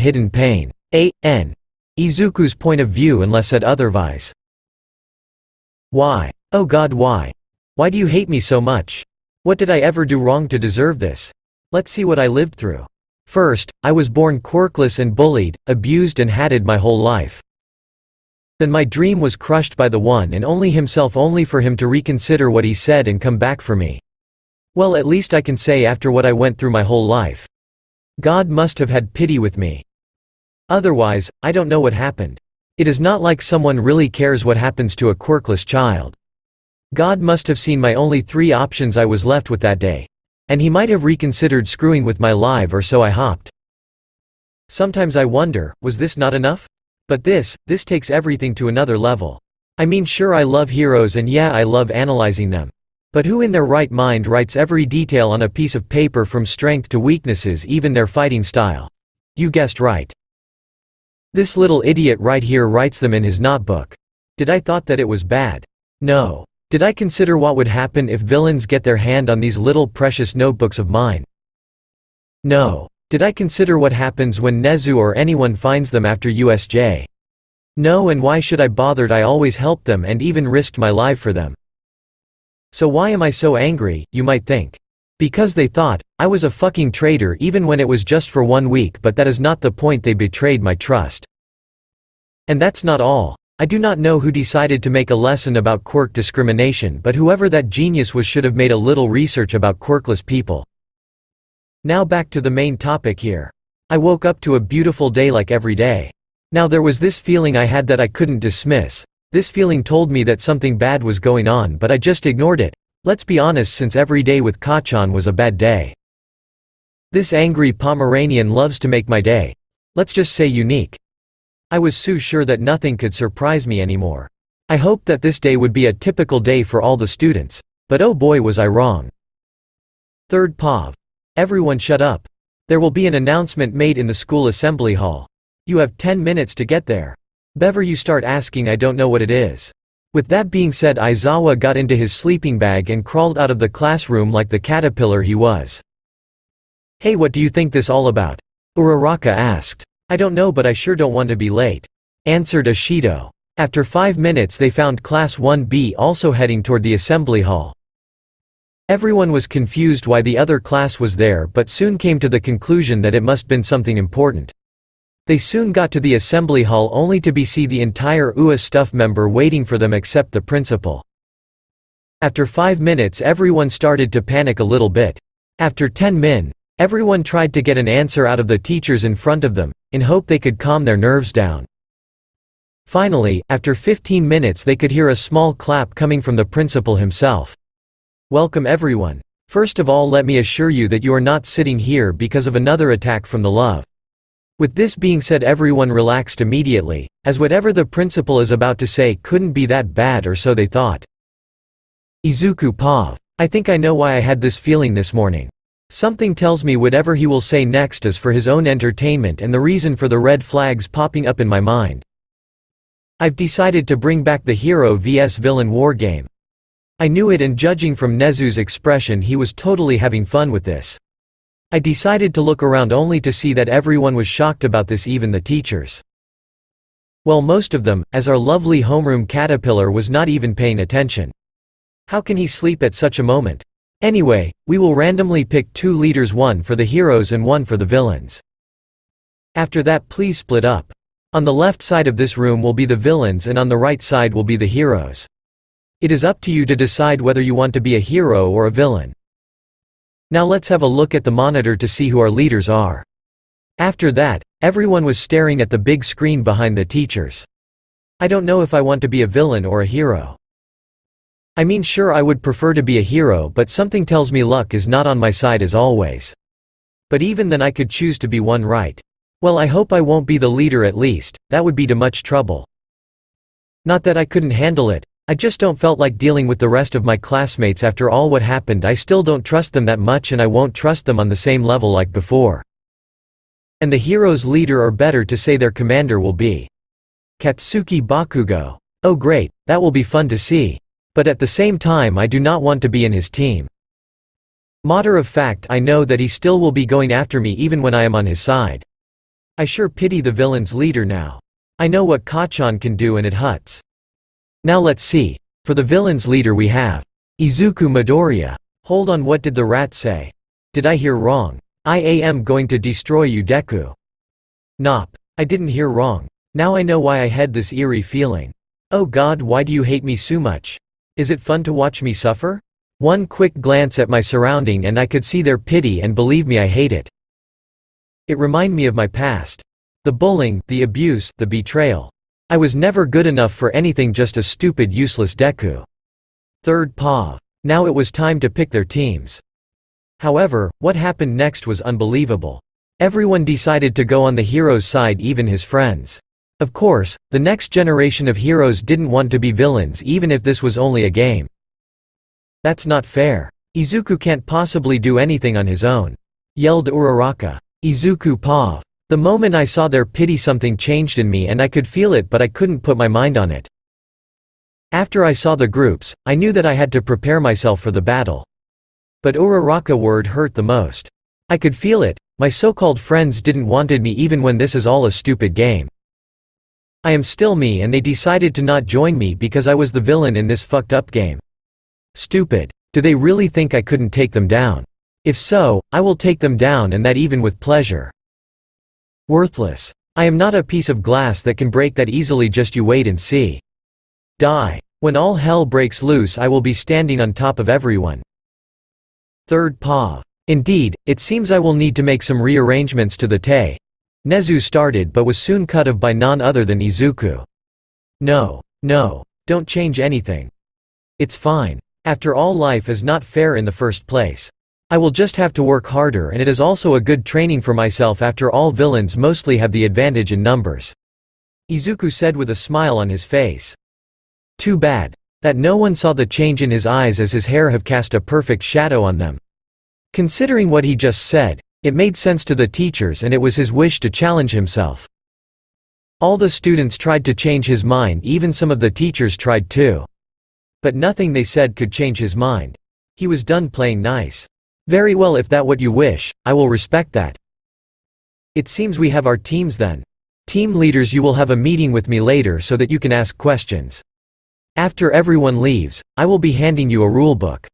hidden pain. A.N. Izuku's point of view unless said otherwise. Why? Oh God, why? Why do you hate me so much? What did I ever do wrong to deserve this? Let's see what I lived through. First, I was born quirkless and bullied, abused and hated my whole life. Then my dream was crushed by the one and only himself, only for him to reconsider what he said and come back for me. Well, at least I can say after what I went through my whole life. God must have had pity with me. Otherwise, I don't know what happened. It is not like someone really cares what happens to a quirkless child. God must have seen my only 3 options I was left with that day. And he might have reconsidered screwing with my life, or so I hopped. Sometimes I wonder, was this not enough? But this takes everything to another level. I mean, sure, I love heroes and yeah, I love analyzing them. But who in their right mind writes every detail on a piece of paper from strength to weaknesses, even their fighting style? You guessed right. This little idiot right here writes them in his notebook. Did I thought that it was bad? No. Did I consider what would happen if villains get their hand on these little precious notebooks of mine? No. Did I consider what happens when Nezu or anyone finds them after USJ? No, and why should I bothered? I always helped them and even risked my life for them. So why am I so angry, you might think? Because they thought I was a fucking traitor, even when it was just for 1 week, but that is not the point. They betrayed my trust. And that's not all. I do not know who decided to make a lesson about quirk discrimination, but whoever that genius was should have made a little research about quirkless people. Now back to the main topic here. I woke up to a beautiful day like every day. Now there was this feeling I had that I couldn't dismiss. This feeling told me that something bad was going on, but I just ignored it. Let's be honest, since every day with Kachan was a bad day. This angry Pomeranian loves to make my day, let's just say, unique. I was so sure that nothing could surprise me anymore. I hoped that this day would be a typical day for all the students. But oh boy, was I wrong. Third Pav. Everyone shut up. There will be an announcement made in the school assembly hall. You have 10 minutes to get there. Bever, you start asking, I don't know what it is. With that being said, Aizawa got into his sleeping bag and crawled out of the classroom like the caterpillar he was. Hey, what do you think this all about? Uraraka asked. I don't know, but I sure don't want to be late, answered Ashido. After 5 minutes they found Class 1B also heading toward the assembly hall. Everyone was confused why the other class was there, but soon came to the conclusion that it must have been something important. They soon got to the assembly hall only to see the entire UA staff member waiting for them except the principal. After 5 minutes everyone started to panic a little bit. After 10 min, everyone tried to get an answer out of the teachers in front of them, in hope they could calm their nerves down. Finally, after 15 minutes they could hear a small clap coming from the principal himself. Welcome everyone. First of all, let me assure you that you are not sitting here because of another attack from the love. With this being said, everyone relaxed immediately, as whatever the principal is about to say couldn't be that bad, or so they thought. Izuku Pav. I think I know why I had this feeling this morning. Something tells me whatever he will say next is for his own entertainment and the reason for the red flags popping up in my mind. I've decided to bring back the hero vs villain war game. I knew it, and judging from Nezu's expression he was totally having fun with this. I decided to look around only to see that everyone was shocked about this, even the teachers. Well, most of them, as our lovely homeroom caterpillar was not even paying attention. How can he sleep at such a moment? Anyway, we will randomly pick 2 leaders, one for the heroes and one for the villains. After that, please split up. On the left side of this room will be the villains and on the right side will be the heroes. It is up to you to decide whether you want to be a hero or a villain. Now let's have a look at the monitor to see who our leaders are. After that, everyone was staring at the big screen behind the teachers. I don't know if I want to be a villain or a hero. I mean, sure, I would prefer to be a hero, but something tells me luck is not on my side as always. But even then I could choose to be one, right? Well, I hope I won't be the leader, at least. That would be too much trouble. Not that I couldn't handle it. I just don't felt like dealing with the rest of my classmates after all what happened. I still don't trust them that much, and I won't trust them on the same level like before. And the hero's leader, or better to say their commander, will be Katsuki Bakugo. Oh great, that will be fun to see. But at the same time I do not want to be in his team. Matter of fact, I know that he still will be going after me even when I am on his side. I sure pity the villain's leader now. I know what Kachan can do and it hurts. Now let's see. For the villain's leader we have Izuku Midoriya. Hold on, what did the rat say? Did I hear wrong? I am going to destroy you, Deku. Nop. I didn't hear wrong. Now I know why I had this eerie feeling. Oh God, why do you hate me so much? Is it fun to watch me suffer? One quick glance at my surrounding and I could see their pity, and believe me, I hate it. It reminded me of my past. The bullying, the abuse, the betrayal. I was never good enough for anything, just a stupid, useless Deku. Third POV. Now it was time to pick their teams. However, what happened next was unbelievable. Everyone decided to go on the hero's side, even his friends. Of course, the next generation of heroes didn't want to be villains, even if this was only a game. That's not fair. Izuku can't possibly do anything on his own, yelled Uraraka. Izuku POV. The moment I saw their pity, something changed in me and I could feel it, but I couldn't put my mind on it. After I saw the groups, I knew that I had to prepare myself for the battle. But Uraraka word hurt the most. I could feel it. My so-called friends didn't wanted me even when this is all a stupid game. I am still me and they decided to not join me because I was the villain in this fucked up game. Stupid. Do they really think I couldn't take them down? If so, I will take them down, and that even with pleasure. Worthless. I am not a piece of glass that can break that easily, just you wait and see. Die. When all hell breaks loose, I will be standing on top of everyone. Third POV. Indeed, it seems I will need to make some rearrangements to the Tei. Nezu started but was soon cut off by none other than Izuku. No. Don't change anything. It's fine. After all, life is not fair in the first place. I will just have to work harder, and it is also a good training for myself. After all, villains mostly have the advantage in numbers. Izuku said with a smile on his face. Too bad that no one saw the change in his eyes, as his hair have cast a perfect shadow on them. Considering what he just said, it made sense to the teachers, and it was his wish to challenge himself. All the students tried to change his mind, even some of the teachers tried too. But nothing they said could change his mind. He was done playing nice. Very well, if that what you wish, I will respect that. It seems we have our teams then. Team leaders, you will have a meeting with me later so that you can ask questions. After everyone leaves, I will be handing you a rulebook.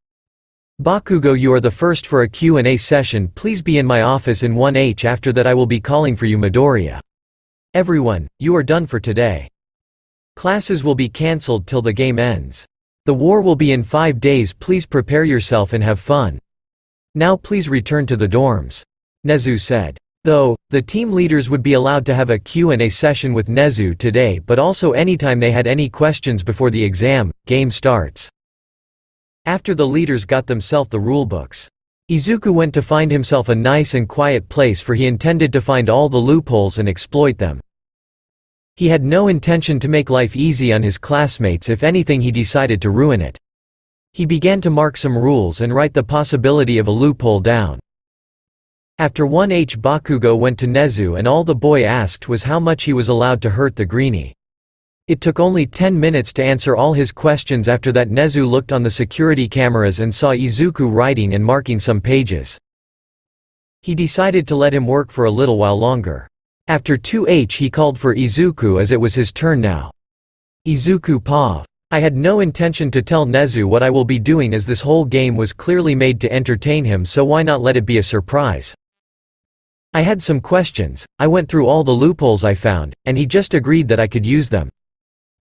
Bakugo, you are the first for a Q&A session. Please be in my office in 1H. After that I will be calling for you, Midoriya. Everyone, you are done for today. Classes will be cancelled till the game ends. The war will be in 5 days. Please prepare yourself and have fun. Now please return to the dorms. Nezu said. Though, the team leaders would be allowed to have a Q&A session with Nezu today, but also anytime they had any questions before the exam, game starts. After the leaders got themselves the rulebooks, Izuku went to find himself a nice and quiet place, for he intended to find all the loopholes and exploit them. He had no intention to make life easy on his classmates. If anything, he decided to ruin it. He began to mark some rules and write the possibility of a loophole down. After 1H, Bakugo went to Nezu, and all the boy asked was how much he was allowed to hurt the greenie. It took only 10 minutes to answer all his questions. After that, Nezu looked on the security cameras and saw Izuku writing and marking some pages. He decided to let him work for a little while longer. After 2H, he called for Izuku as it was his turn now. Izuku POV. I had no intention to tell Nezu what I will be doing, as this whole game was clearly made to entertain him, so why not let it be a surprise? I had some questions. I went through all the loopholes I found, and he just agreed that I could use them.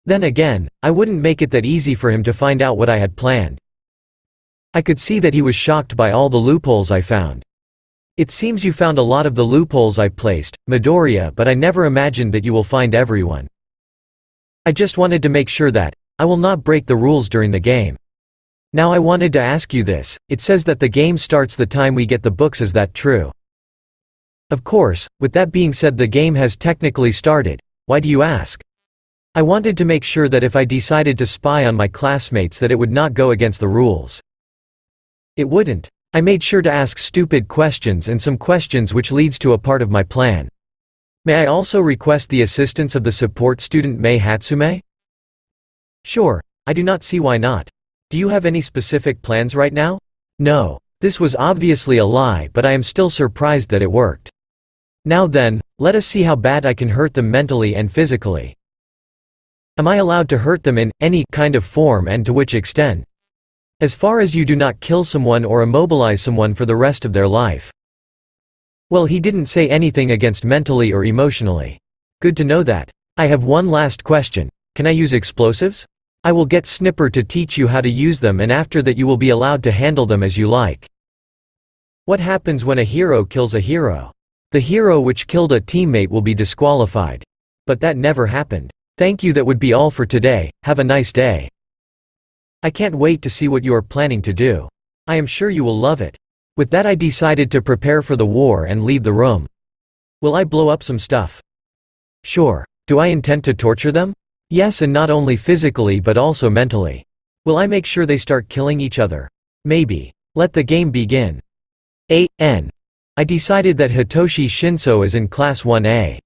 Then again, I wouldn't make it that easy for him to find out what I had planned. I could see that he was shocked by all the loopholes I found. It seems you found a lot of the loopholes I placed, Midoriya, but I never imagined that you will find everyone. I just wanted to make sure that I will not break the rules during the game. Now I wanted to ask you this. It says that the game starts the time we get the books. Is that true? Of course. With that being said, the game has technically started. Why do you ask? I wanted to make sure that if I decided to spy on my classmates, that it would not go against the rules. It wouldn't. I made sure to ask stupid questions, and some questions which leads to a part of my plan. May I also request the assistance of the support student Mei Hatsume? Sure, I do not see why not. Do you have any specific plans right now? No. This was obviously a lie, but I am still surprised that it worked. Now then, let us see how bad I can hurt them mentally and physically. Am I allowed to hurt them in any kind of form, and to which extent? As far as you do not kill someone or immobilize someone for the rest of their life. Well, he didn't say anything against mentally or emotionally. Good to know that. I have one last question. Can I use explosives? I will get Snipper to teach you how to use them, and after that you will be allowed to handle them as you like. What happens when a hero kills a hero? The hero which killed a teammate will be disqualified. But that never happened. Thank you, that would be all for today. Have a nice day. I can't wait to see what you are planning to do. I am sure you will love it. With that, I decided to prepare for the war and leave the room. Will I blow up some stuff? Sure. Do I intend to torture them? Yes, and not only physically but also mentally. Will I make sure they start killing each other? Maybe. Let the game begin. I decided that Hitoshi Shinso is in Class 1A.